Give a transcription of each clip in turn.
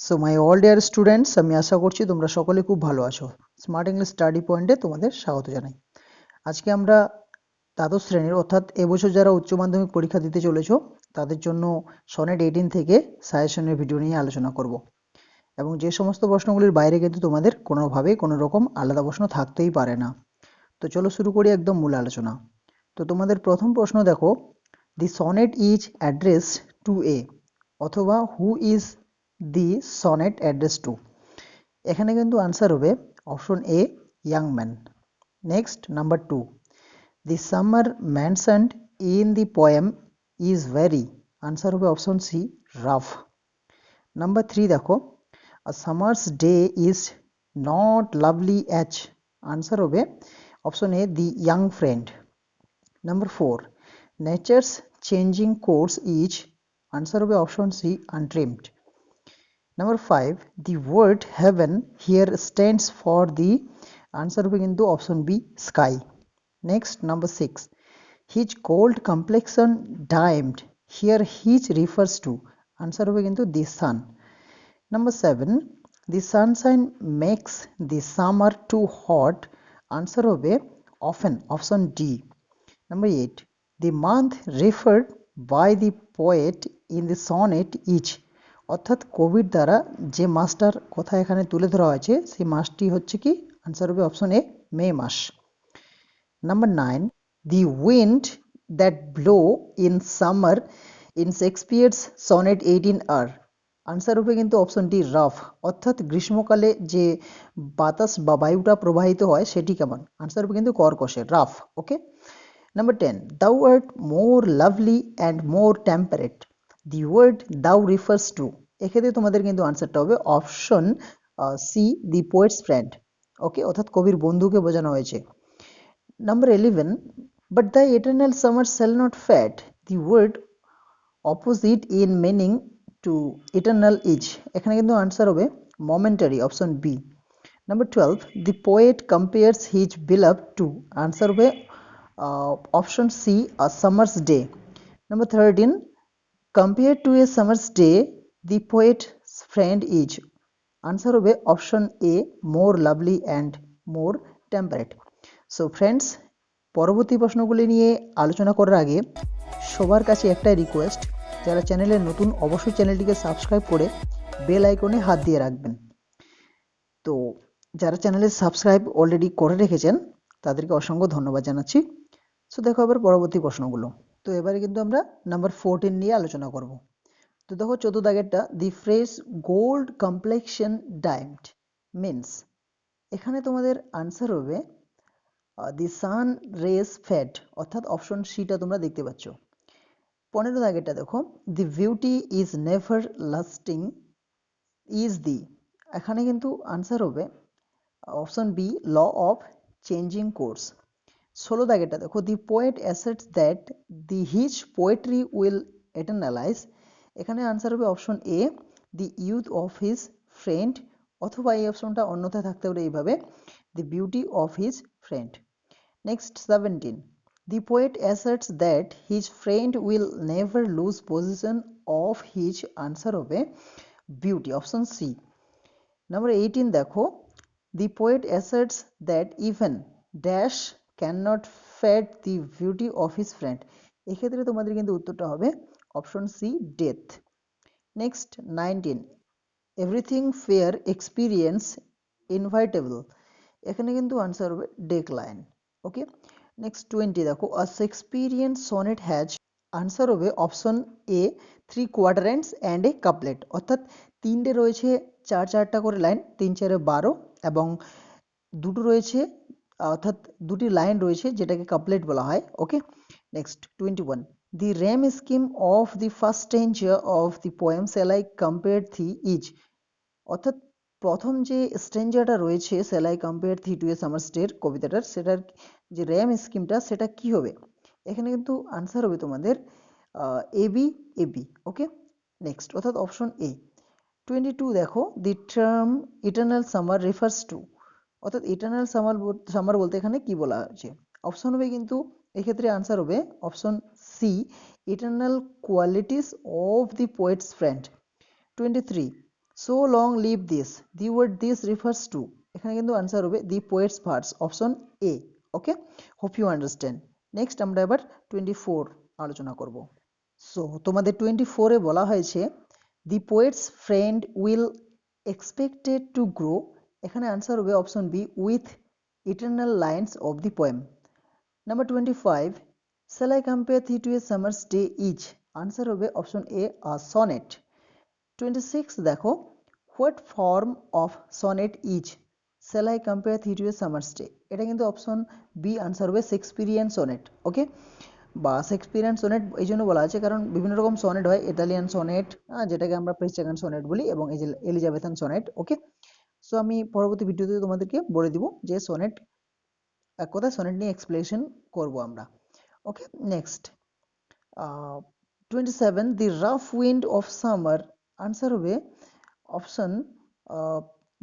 So my all dear students, আমি আশা করছি তোমরা সকলে খুব ভালো আছো। স্মার্ট ইংলিশ স্টাডি পয়েন্টে তোমাদের স্বাগত জানাই। আজকে আমরা দ্বাদশ শ্রেণীর অর্থাৎ এবছর যারা উচ্চ মাধ্যমিক পরীক্ষা দিতে চলেছো তাদের জন্য সনেট 18 থেকে সাজেশনের ভিডিও নিয়ে আলোচনা করব। এবং যে সমস্ত প্রশ্নগুলির বাইরে কিন্তু তোমাদের কোনোভাবেই কোনো রকম আলাদা প্রশ্ন থাকতেই পারে না। তো চলো শুরু করি একদম মূল আলোচনা। তো তোমাদের প্রথম প্রশ্ন দেখো, the sonnet is address to a, অথবা who is the sonnet address to. এখানে কিন্তু আনসার হবে option A, young man. Next number 2, the summer mentioned in the poem is very, answer হবে অপশন সি, রাফ। নাম্বার 3 দেখো, a summer's day is not lovely as, answer হবে option A, the young friend. Number 4, nature's changing course is, answer হবে option C, untrimmed. Number 5, the word heaven here stands for the, answer হবে কিন্তু option B, sky. Next, number 6, his cold complexion dimmed, here his refers to, answer হবে কিন্তু the sun. Number 7, the sunshine makes the summer too hot, answer হবে often, option D. Number 8, the month referred by the poet in the sonnet is, অর্থাৎ কবির দ্বারা যে মাসটার কথা এখানে তুলে ধরা হয়েছে সেই মাসটি হচ্ছে কি, আনসার হবে অপশন এ, মে মাস। Number 9, the wind that blow in summer in Shakespeare's sonnet 18 আর, আনসার হবে কিন্তু অপশন ডি, রাফ। অর্থাৎ গ্রীষ্মকালে যে বাতাস বা বায়ুটা প্রবাহিত হয় সেটি কেমন, আনসার হবে কিন্তু কর্কশে, rough. Okay. Number 10, thou art more lovely and more temperate. The word thou refers to, এক্ষেত্রে তোমাদের কিন্তু আনসারটা হবে অপশন সি, দি পোয়েটস ফ্রেন্ড। ওকে, অর্থাৎ কবির বন্ধুকে বোঝানো হয়েছে। Number 11, but the eternal summer shall not fade. The word opposite in meaning to eternal is, এখানে কিন্তু আনসার হবে momentary, option B. Number 12, the poet compares his beloved to, answer হবে option C, a summer's day. Number 13, compared to a summer's day, the poet's friend is, answer হবে option A, more lovely and more temperate. So friends, পরবর্তী প্রশ্নগুলি নিয়ে আলোচনা করার আগে সবার কাছে একটাই রিকোয়েস্ট, যারা চ্যানেলে নতুন অবশ্যই চ্যানেলটিকে সাবস্ক্রাইব করে বেল আইকনে হাত দিয়ে রাখবেন। তো যারা চ্যানেলে সাবস্ক্রাইব অলরেডি করে রেখেছেন তাদেরকে অসংখ্য ধন্যবাদ জানাচ্ছি। সো দেখো এবার পরবর্তী প্রশ্নগুলো। তো এবারে কিন্তু আমরা নাম্বার 14 নিয়ে আলোচনা করব। তো দেখো 14 দাগেরটা, the phrase gold complexion dimmed means, এখানে তোমাদের আনসার হবে দি সান রেস ফেড, অর্থাৎ অপশন সিটা তোমরা দেখতে পাচ্ছ। 15 দাগেরটা দেখো, the beauty is never lasting is the, এখানে কিন্তু আনসার হবে option B, law of changing course. 16 দাগেরটা দেখো, the poet asserts that the his poetry will eternalize, এখানে আনসার হবে option A, the youth of his friend, অথবা এই অপশনটা অন্যথায় থাকতে পারে এইভাবে, দি beauty of his friend. Next 17, the poet asserts that his friend will never loose position of his, answer হবে বিউটি, অপশন সি। নাম্বার 18 দেখো, the poet asserts that even dash cannot fade the beauty of his friend, এক্ষেত্রে তোমাদের কিন্তু উত্তরটা হবে option C, death. Next 19, everything fair experience inevitable, এখানে কিন্তু answer হবে ডেকলাইন। ওকে। নেক্সট 20 দেখো, a Shakespearean sonnet has, answer হবে option A, 3 quadrants and a couplet, অর্থাৎ তিনটে রয়েছে চারটা করে লাইন, 3 4 12, এবং দুটো রয়েছে অর্থাৎ দুটি লাইন রয়েছে যেটাকে কাপলেট বলা হয়। Okay. Next 21, the rhyme scheme of the first stranger of the poem shall I compare thee is, অর্থাৎ প্রথম যে স্ট্রেঞ্জারটা রয়েছে shall I compare thee to a summer স্টের কবিতাটার, সেটার যে র্যাম স্কিমটা সেটা কি হবে, এখানে কিন্তু আনসার হবে তোমাদের এবি এবি। ওকে। নেক্সট অর্থাৎ অপশন এ। 22 দেখো, the term eternal summer refers to, অর্থাৎ ইটার্নাল সামার বলতে এখানে কি বলা হয়েছে, অপশন হবে কিন্তু এক্ষেত্রে আনসার হবে option C, eternal qualities of the poet's friend. 23, So long live this, the word this refers to, এখানে কিন্তু আনসার হবে the poet's verse, option A. Okay, hope you understand. Next আমরা এবার 24 আলোচনা করব। সো তোমাদের 24-এ বলা হয়েছে the poet's friend will expected to grow, এখানে আনসার হবে option B with eternal lines of the poem। Number 25, shall I compare thee to a summer's day each, answer হবে অপশন এ সনেট। 26 দেখো, what form of sonnet is, shall I compare thee to a summer's day, এটা কিন্তু option B answer হবে Shakespearean sonnet. ওকে, বা Shakespearean sonnet এই জন্য বলা আছে কারণ বিভিন্ন রকম সনেট হয়, ইতালিয়ান সনেট যেটাকে আমরা প্রেসিডেন্ট সনেট বলি, এবং এলিজাবেথান সনেট। ওকে, সো আমি পরবর্তী ভিডিওতে তোমাদেরকে বলে দিব যে সনেট, এক কথায় সনেট নিয়ে এক্সপ্লেনেশন করব আমরা। Okay, next 27, the rough wind of summer, answer হবে অপশন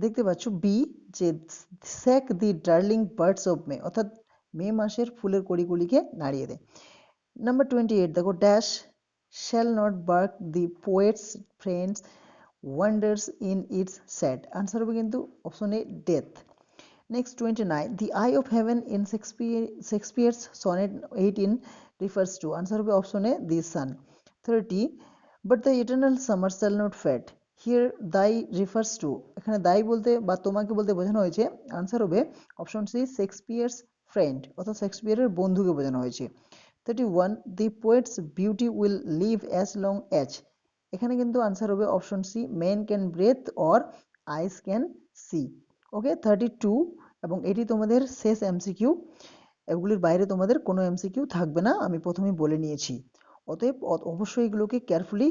দেখতে পাচ্ছ বি, যে shake the darling buds of May, অর্থাৎ মে মাসের ফুলের কড়িগুলিকে নাড়িয়ে দেয়। নাম্বার 28 দেখো, dash shall not bark the poet's friends wonders in its sad, answer হবে কিন্তু option A death. Next 29, the eye of heaven in Shakespeare's sonnet 18 refers to, answer হবে option A, the sun। 30, but the eternal summer shall not fade, here thy refers to, এখানে দাই বলতে বা তোমাকে বলতে বোঝানো হয়েছে, আনসার হবে অপশন সি, শেক্সপিয়ার্স ফ্রেন্ড, অর্থাৎ শেক্সপিয়ারের বন্ধুকে বোঝানো হয়েছে। 31, the poet's beauty will live as long as, এখানে কিন্তু আনসার হবে option C, men can breathe or eyes can see। Okay, 32 এবং এটি তোমাদের শেষ এমসিকিউ, এগুলির বাইরে তোমাদের কোনো এমসিকিউ থাকবে না, আমি প্রথমেই বলে নিয়েছি, অতএব অবশ্যই এগুলোকে কেয়ারফুলি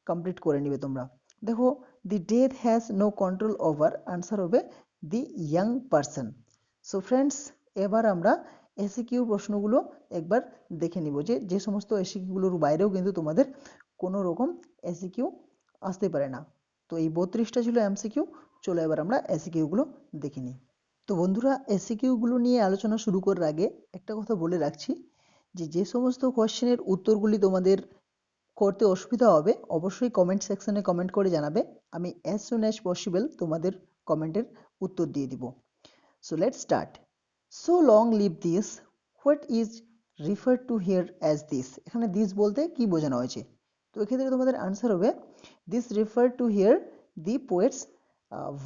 কমপ্লিট করে নিবে তোমরা। দেখো, the death has no control over, answer হবে the young person. So friends, এবার আমরা এসিকিউ প্রশ্নগুলো একবার দেখে নিব, যে যে সমস্ত এসিকিউগুলোর বাইরেও কিন্তু তোমাদের কোনো রকম এসিকিউ আসতে পারে না। তো এই 32টা ছিল এমসিকিউ, চলো এবার আমরা এসিকিউগুলো দেখে নিই। তো বন্ধুরা, এসিকিউগুলো নিয়ে আলোচনা শুরু করার আগে একটা কথা বলে রাখছি, যে যে সমস্ত কোয়েশ্চেনের উত্তরগুলি তোমাদের করতে অসুবিধা হবে অবশ্যই কমেন্ট সেকশনে কমেন্ট করে জানাবে, আমি অ্যাজ সুন অ্যাজ পসিবল তোমাদের কমেন্টের উত্তর দিয়ে দিব। So let's start. So long live this, what is refer to here as this, এখানে দিস বলতে কি বোঝানো হয়েছে? তো এক্ষেত্রে তোমাদের আনসার হবে this refer to here the poet's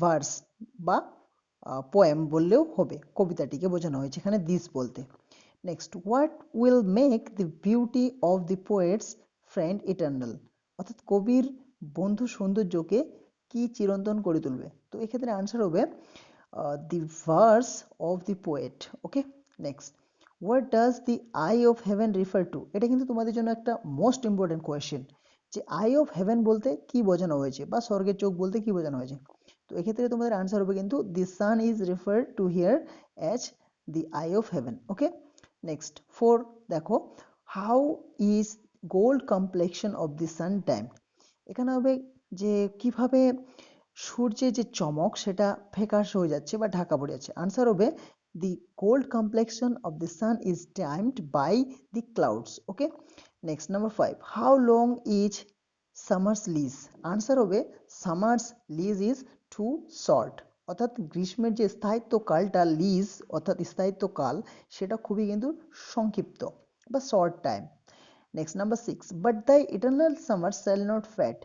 verse, বা পোয়েম বললেও হবে, কবিতাটিকে বোঝানো হয়েছে এখানে দিস বলতে। Next, what will make the beauty of the poet's friend eternal, অর্থাৎ কবির বন্ধু সৌন্দর্যকে কি চিরন্তন করে তুলবে? তো এক্ষেত্রে আনসার হবে the verse of the poet. Okay, next, what does the eye of heaven refer to, এটা কিন্তু তোমাদের জন্য একটা মোস্ট ইম্পর্টেন্ট কোয়েশ্চেন, যে আই অফ হেভেন বলতে কি বোঝানো হয়েছে, বা স্বর্গের চোখ বলতে কি বোঝানো হয়েছে? তো এক্ষেত্রে তোমাদের আনসার হবে কিন্তু the sun is referred to here as the eye of heaven. Okay, next 4 দেখো, how is gold complexion of the sun dimmed, এখানে হবে যে কিভাবে সূর্যের যে চমক সেটা ফ্যাকাশে হয়ে যাচ্ছে বা ঢাকা পড়ে যাচ্ছে, আনসার হবে the gold complexion of the sun is dimmed by the clouds. Okay, next number 5, how long is summer's lease, answer হবে summer's lease is too short, অর্থাৎ গ্রীষ্মের যে স্থায়িত্বকালটা লিজ অর্থাৎ স্থায়িত্বকাল সেটা খুবই কিন্তু সংক্ষিপ্ত বা short time. Next number 6, but the eternal summer shall not fade,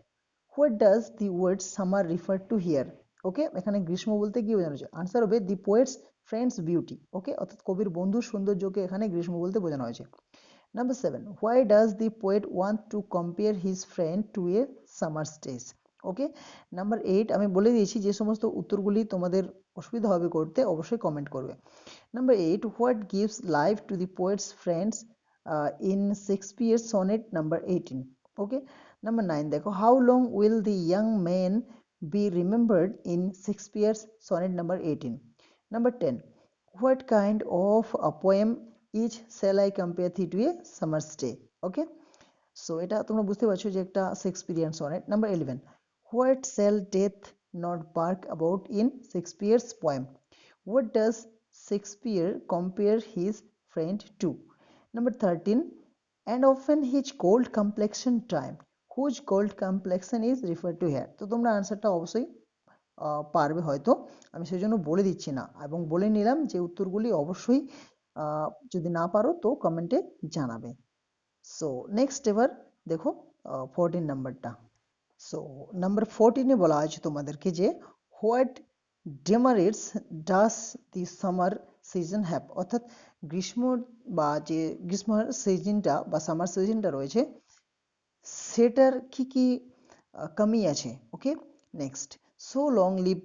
what does the word summer refer to here? Okay, এখানে গ্রীষ্ম বলতে কি বোঝানো হয়েছে? আনসার হবে the poet's friend's beauty. Okay, অর্থাৎ কবির বন্ধুর সৌন্দর্যকে এখানে গ্রীষ্ম বলতে বোঝানো হয়েছে। Number 7, why does the poet want to compare his friend to a summer's days? Okay, number 8 আমি বলে দিয়েছি, যে সমস্ত উত্তরগুলি তোমাদের অসুবিধা হবে করতে অবশ্যই কমেন্ট করবে। Number 8, what gives life to the poet's friends in Shakespeare's sonnet number 18? Okay, number 9 দেখো, how long will the young man be remembered in Shakespeare's sonnet number 18? Number 10, what kind of a poem is shall I compare thee to a summer's day? Okay, so এটা তোমরা বুঝতে পারছো যে একটা Shakespearean sonnet. Number 11, what shall death not bark about in Shakespeare's poem? What does Shakespeare compare his friend to? Number 13, and often his cold complexion time, whose gold complexion is refer to here. তো তোমরা আনসারটা অবশ্যই পারবে হয়তো, আমি সেই জন্য বলে দিচ্ছি না এবং বলে নিলাম যে উত্তরগুলি অবশ্যই যদি না পারো তো কমেন্টে জানাবে। সো নেক্সট এবার দেখো 14 নাম্বারটা। সো নাম্বার 14-এ বলা আছে তোমাদেরকে যে what demerits does the summer season have, অর্থাৎ গ্রীষ্ম বা যে গ্রীষ্ম সিজনটা বা সামার সিজনটা রয়েছে সেটার কি কি কমি আছে। Okay, next, so long live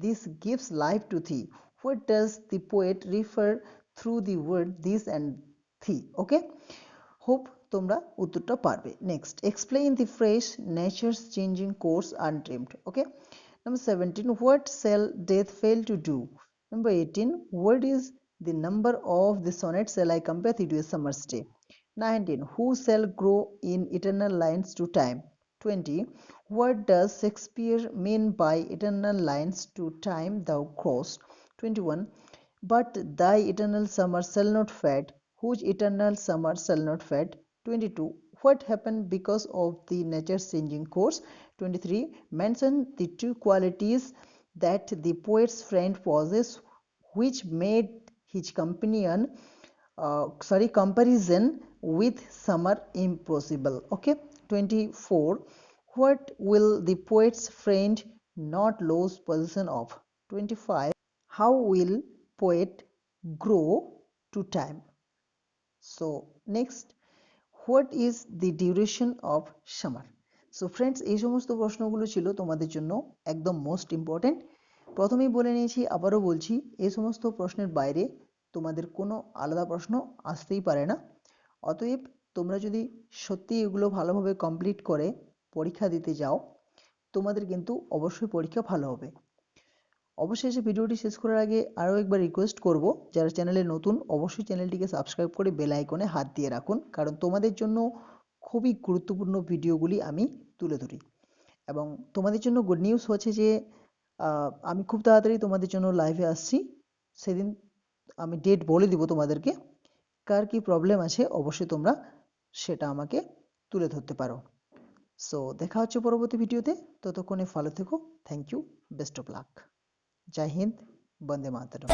this gives life to thee, what does the poet refer through the word this and thee. Okay, hope তোমরা উত্তরটা পারবে। Next, explain the fresh nature's changing course untrimmed. Okay, number 17, what shall death fail to do? Number 18, what is the number of the sonnet shall I compare thee to a summer's day? 19, who shall grow in eternal lines to time? 20, what does Shakespeare mean by eternal lines to time thou crossed? 21, but thy eternal summer shall not fade, whose eternal summer shall not fade? 22, what happened because of the nature's changing course? 23, mention the two qualities that the poet's friend possessed which made his comparison with summer impossible. Okay, 24, what will the poet's friend not lose possession of? 25, how will poet grow to time? So next, what is the duration of summer? So friends, এই সমস্ত প্রশ্নগুলো ছিল তোমাদের জন্য একদম most important. প্রথমেই বলে নিয়েছি, আবারও বলছি, এই সমস্ত প্রশ্নের বাইরে তোমাদের কোনো আলাদা প্রশ্ন আসতেই পারে না। অতএব তোমরা যদি সত্যি এগুলো ভালোভাবে কমপ্লিট করে পরীক্ষা দিতে যাও, তোমাদের কিন্তু অবশ্যই পরীক্ষা ভালো হবে। অবশেষে ভিডিওটি শেষ করার আগে আরও একবার রিকোয়েস্ট করব, যারা চ্যানেলে নতুন অবশ্যই চ্যানেলটিকে সাবস্ক্রাইব করে বেল আইকনে হাত দিয়ে রাখুন, কারণ তোমাদের জন্য খুবই গুরুত্বপূর্ণ ভিডিওগুলি আমি তুলে ধরি। এবং তোমাদের জন্য গুড নিউজ হচ্ছে যে আমি খুব তাড়াতাড়ি তোমাদের জন্য লাইভে আসছি। সেদিন আমি ডেট বলে দিব তোমাদেরকে, কার কি প্রবলেম আছে অবশ্যই তোমরা সেটা আমাকে তুলে ধরতে পারো। সো দেখা হচ্ছে পরবর্তী ভিডিওতে, ততক্ষণে ভালো থেকো। Thank you, best of luck. जय हिंद, वंदे मातरम।